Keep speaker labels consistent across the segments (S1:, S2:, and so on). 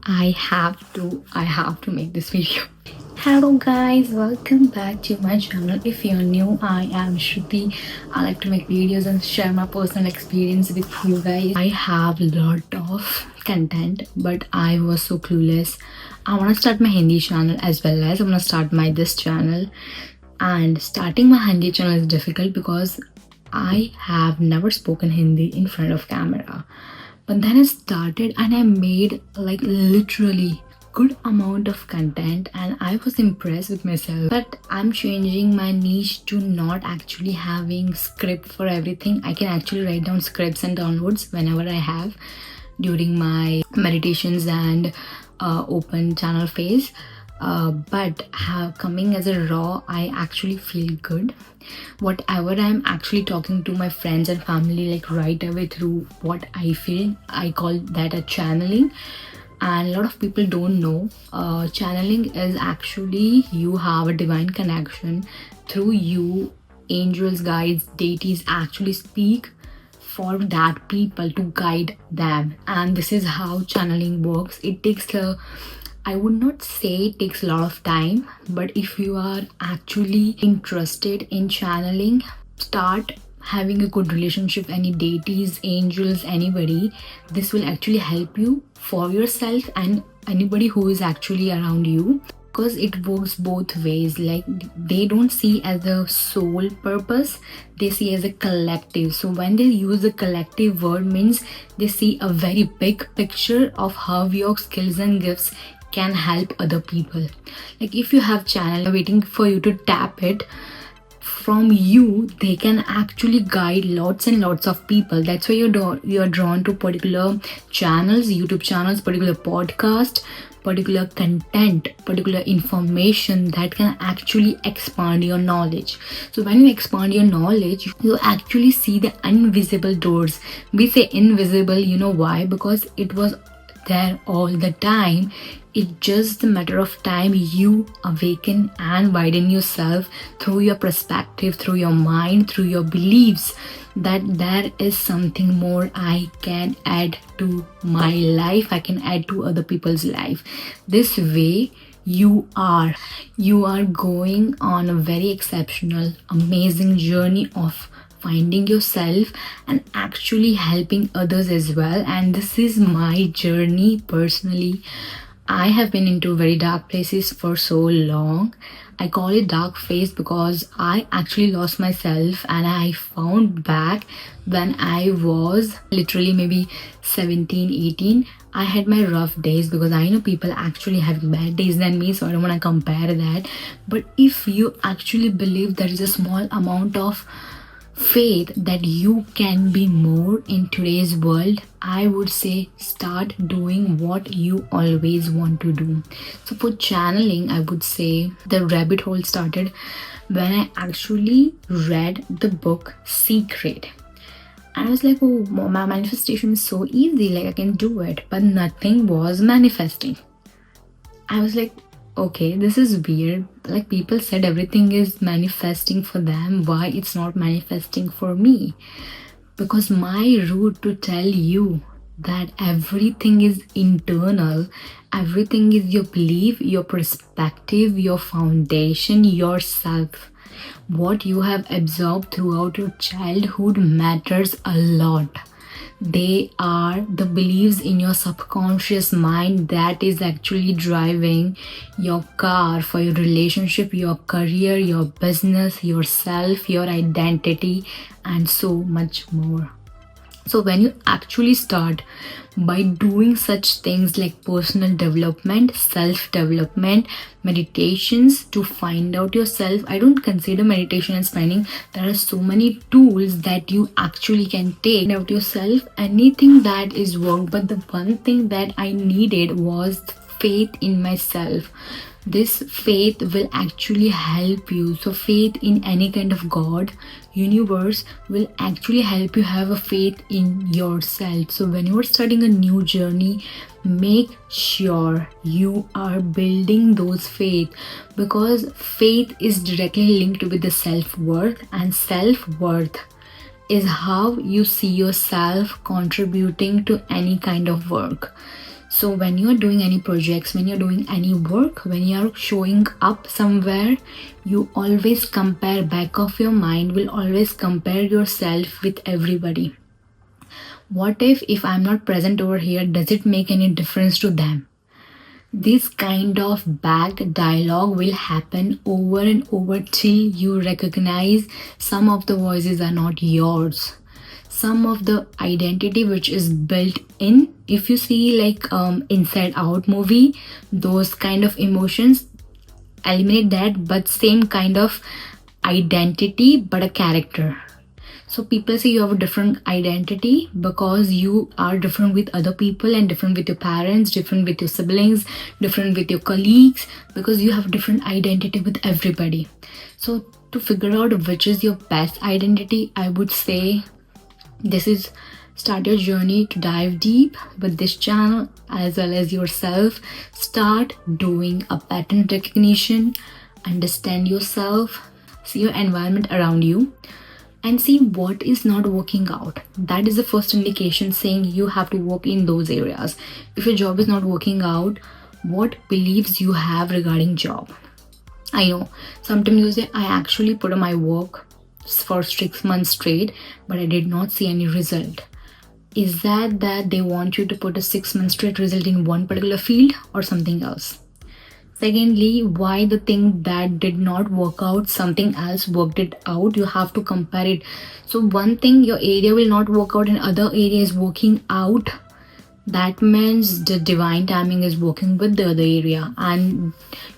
S1: I have to make this video. Hello guys, welcome back to my channel. If you're new, I am Shruti. I like to make videos and share my personal experience with you guys. I have a lot of content, but I was so clueless. I want to start my Hindi channel as well as I want to start my this channel. And starting my Hindi channel is difficult because I have never spoken Hindi in front of camera. But then I started and I made like literally good amount of content and I was impressed with myself. But I'm changing my niche to not actually having script for everything. I can actually write down scripts and downloads whenever I have during my meditations and open channel phase. But coming as a raw, I actually feel good. Whatever I'm actually talking to my friends and family like right away through what I feel, I call that a channeling. And a lot of people don't know channeling is actually you have a divine connection through you. Angels, guides, deities actually speak for that people to guide them, and this is how channeling works. It takes I would not say it takes a lot of time, but if you are actually interested in channeling, start having a good relationship, any deities, angels, anybody. This will actually help you for yourself and anybody who is actually around you, because it works both ways. Like they don't see as a sole purpose, they see as a collective. So when they use the collective word means they see a very big picture of how your skills and gifts can help other people. Like if you have channel waiting for you to tap it, from you they can actually guide lots and lots of people. That's why you're drawn to particular channels, YouTube channels, particular podcast, particular content, particular information that can actually expand your knowledge. So when you expand your knowledge, you actually see the invisible doors. We say invisible, you know why? Because it was there all the time. It's just a matter of time you awaken and widen yourself through your perspective, through your mind, through your beliefs, that there is something more I can add to my life, I can add to other people's life. This way you are going on a very exceptional, amazing journey of finding yourself and actually helping others as well. And this is my journey personally. I have been into very dark places for so long. I call it dark phase because I actually lost myself and I found back when I was literally maybe 17, 18. I had my rough days because I know people actually have bad days than me, so I don't want to compare that. But if you actually believe there is a small amount of faith that you can be more in today's world, I would say start doing what you always want to do. So for channeling, I would say the rabbit hole started when I actually read the book Secret. I was like, oh, my manifestation is so easy, like I can do it, but nothing was manifesting. I was like, okay, this is weird. Like people said everything is manifesting for them, why it's not manifesting for me? Because my route to tell you that everything is internal, everything is your belief, your perspective, your foundation, yourself. What you have absorbed throughout your childhood matters a lot. They are the beliefs in your subconscious mind that is actually driving your car for your relationship, your career, your business, yourself, your identity, and so much more. So when you actually start by doing such things like personal development, self-development, meditations to find out yourself, I don't consider meditation and spending. There are so many tools that you actually can take out yourself, anything that is work. But the one thing that I needed was faith in myself. This faith will actually help you. So faith in any kind of God, universe will actually help you have a faith in yourself. So when you are starting a new journey, make sure you are building those faith, because faith is directly linked with the self-worth, and self-worth is how you see yourself contributing to any kind of work. So when you're doing any projects, when you're doing any work, when you're showing up somewhere, you always compare, back of your mind will always compare yourself with everybody. What if I'm not present over here, does it make any difference to them? This kind of back dialogue will happen over and over till you recognize some of the voices are not yours. Some of the identity which is built in, if you see like Inside Out movie, those kind of emotions, eliminate that, but same kind of identity but a character. So people say you have a different identity because you are different with other people and different with your parents, different with your siblings, different with your colleagues, because you have different identity with everybody. So to figure out which is your best identity, I would say this is start your journey to dive deep with this channel as well as yourself. Start doing a pattern recognition, understand yourself, see your environment around you, and see what is not working out. That is the first indication saying you have to work in those areas. If your job is not working out, what beliefs you have regarding job. I know sometimes you say I actually put on my work for 6 months straight, but I did not see any result. Is that they want you to put a 6 month straight result in one particular field or something else? Secondly, why the thing that did not work out, something else worked it out? You have to compare it. So one thing, your area will not work out and other area is working out. That means the divine timing is working with the other area and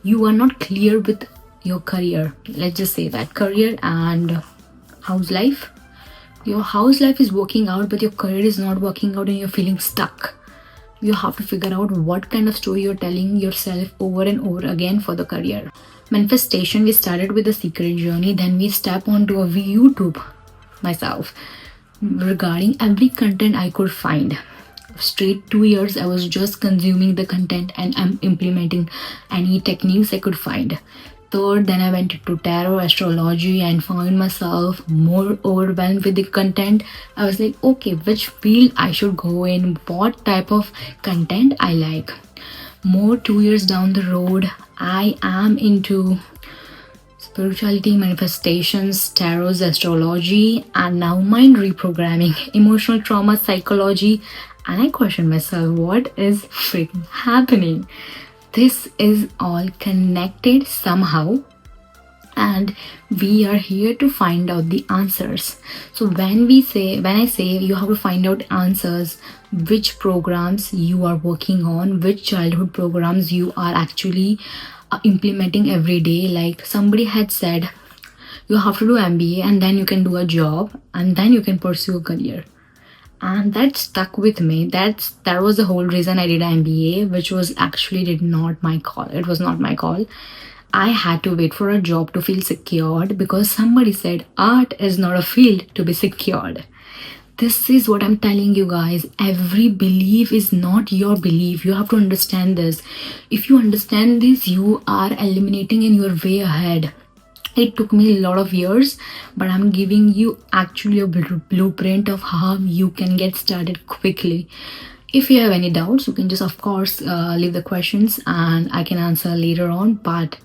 S1: you are not clear with your career. Let's just say that career and house life. Your house life is working out but your career is not working out and you're feeling stuck. You have to figure out what kind of story you're telling yourself over and over again for the career. Manifestation, we started with the secret journey, then we step onto a YouTube myself regarding every content I could find. Straight 2 years I was just consuming the content and I'm implementing any techniques I could find. Third, then I went into tarot, astrology and found myself more overwhelmed with the content. I was like, okay, which field I should go in, what type of content I like. More 2 years down the road, I am into spirituality, manifestations, tarot, astrology, and now mind reprogramming, emotional trauma, psychology. And I question myself, what is freaking happening? This is all connected somehow and we are here to find out the answers. So when I say you have to find out answers, which programs you are working on, which childhood programs you are actually implementing every day. Like somebody had said, you have to do MBA and then you can do a job and then you can pursue a career. And that stuck with me. That was the whole reason I did MBA, which was actually not my call. It was not my call. I had to wait for a job to feel secured because somebody said art is not a field to be secured. This is what I'm telling you guys. Every belief is not your belief. You have to understand this. If you understand this, you are eliminating and you're way ahead. It took me a lot of years, but I'm giving you actually a blueprint of how you can get started quickly. If you have any doubts, you can just of course leave the questions and I can answer later on. But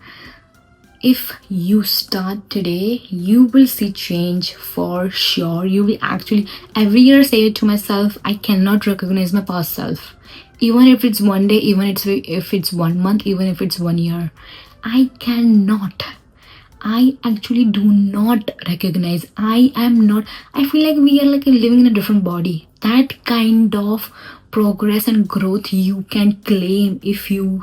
S1: if you start today, you will see change for sure. You will actually every year say it to myself, I cannot recognize my past self. Even if it's one day, even if it's 1 month, even if it's 1 year, I cannot. I actually do not recognize. I feel like we are like living in a different body. That kind of progress and growth you can claim if you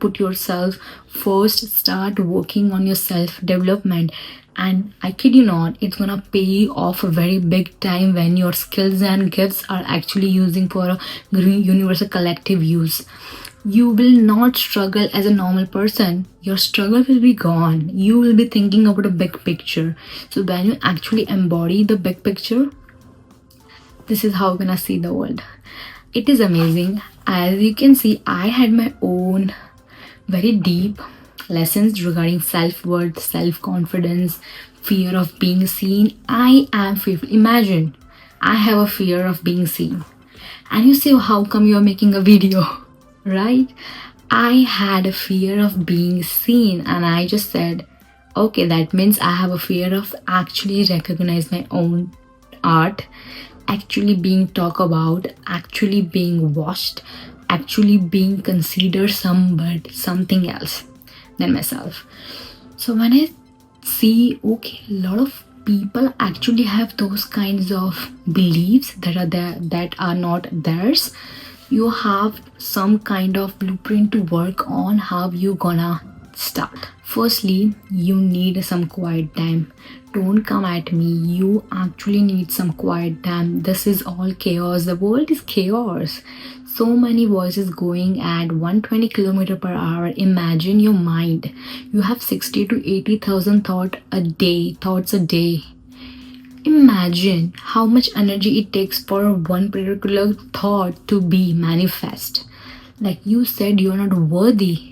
S1: put yourself first, start working on your self-development. And I kid you not, it's gonna pay off a very big time when your skills and gifts are actually using for a universal collective use. You will not struggle as a normal person. Your struggle will be gone. You will be thinking about a big picture. So when you actually embody the big picture, this is how you're gonna see the world. It is amazing. As you can see, I had my own very deep lessons regarding self-worth, self-confidence, fear of being seen. I am fearful. Imagine, I have a fear of being seen. And you say, how come you are making a video? right? I had a fear of being seen, and I just said, okay, that means I have a fear of actually recognize my own art, actually being talked about, actually being watched, actually being considered something else than myself. So when I see, okay, a lot of people actually have those kinds of beliefs that are there that are not theirs, you have some kind of blueprint to work on how you gonna start. Firstly, you need some quiet time. Don't come at me. You actually need some quiet time. This is all chaos. The world is chaos. So many voices going at 120 km per hour. Imagine your mind. You have 60 to 80,000 thoughts a day. Imagine how much energy it takes for one particular thought to be manifest. Like you said, you're not worthy.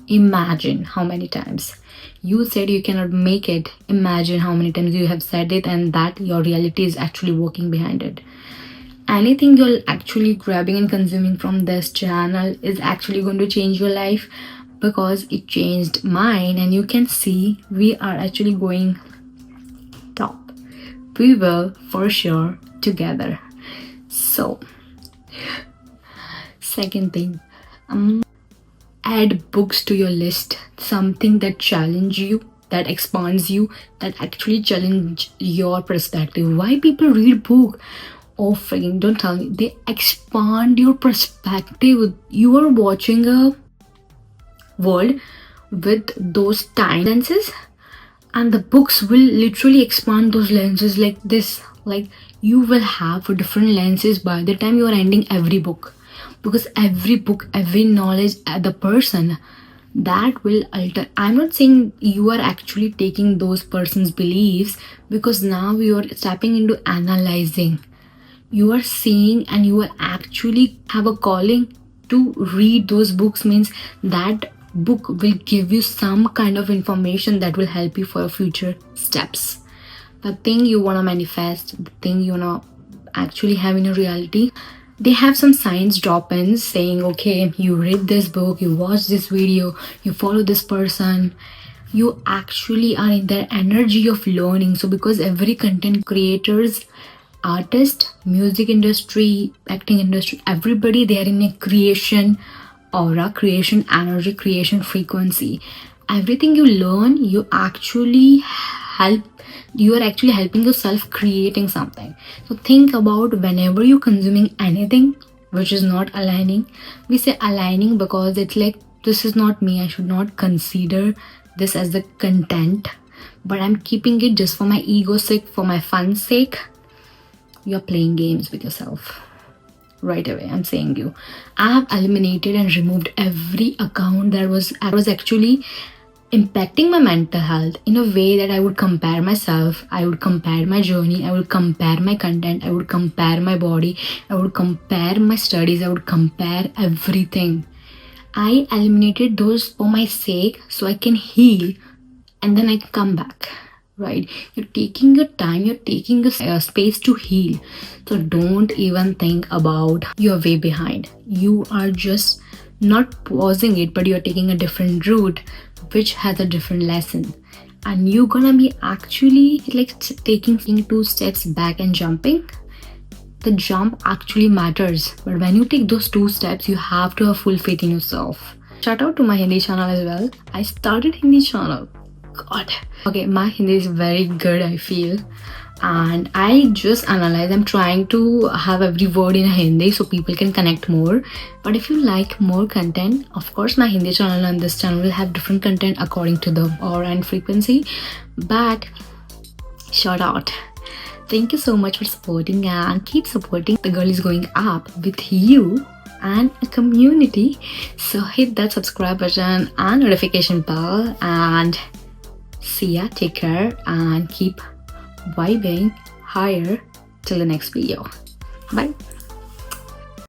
S1: Imagine how many times. You said you cannot make it. Imagine how many times you have said it and that your reality is actually working behind it. Anything you're actually grabbing and consuming from this channel is actually going to change your life, because it changed mine, and you can see we are actually going top. We will for sure together. So, second thing, add books to your list. Something that challenge you, that expands you, that actually challenge your perspective. Why people read book? Oh freaking, don't tell me. They expand your perspective. You are watching a world with those tiny lenses, and the books will literally expand those lenses like this. Like you will have different lenses by the time you are ending every book, because every book, every knowledge, the person that will alter. I'm not saying you are actually taking those person's beliefs, because now you are stepping into analyzing. You are seeing, and you will actually have a calling to read those books. Means that book will give you some kind of information that will help you for your future steps. The thing you want to manifest, the thing you want to actually have in your reality, they have some science drop-ins saying, okay, you read this book, you watch this video, you follow this person, you actually are in their energy of learning. So because every content creators, artist, music industry, acting industry, everybody, they are in a creation aura, creation energy, creation frequency. Everything you learn, you are actually helping yourself creating something. So think about whenever you're consuming anything which is not aligning. We say aligning because it's like, this is not me, I should not consider this as the content, but I'm keeping it just for my ego's sake, for my fun's sake. You're playing games with yourself. Right away, I'm saying you. I have eliminated and removed every account that was actually impacting my mental health in a way that I would compare myself, I would compare my journey, I would compare my content, I would compare my body, I would compare my studies, I would compare everything. I eliminated those for my sake so I can heal, and then I can come back. Right? You're taking your time, you're taking a space to heal. So don't even think about your way behind. You are just not pausing it, but you're taking a different route which has a different lesson. And you're gonna be actually like taking 2 steps back and jumping. The jump actually matters, but when you take those 2 steps, you have to have full faith in yourself. Shout out to my Hindi channel as well. I started Hindi channel. God. Okay, my Hindi is very good, I feel. And I just analyze. I'm trying to have every word in Hindi so people can connect more. But if you like more content, of course, my Hindi channel and this channel will have different content according to the aura and frequency. But shout out. Thank you so much for supporting, and keep supporting. The girl is going up with you and a community. So hit that subscribe button and notification bell, and see ya, take care, and keep vibing higher till the next video. Bye.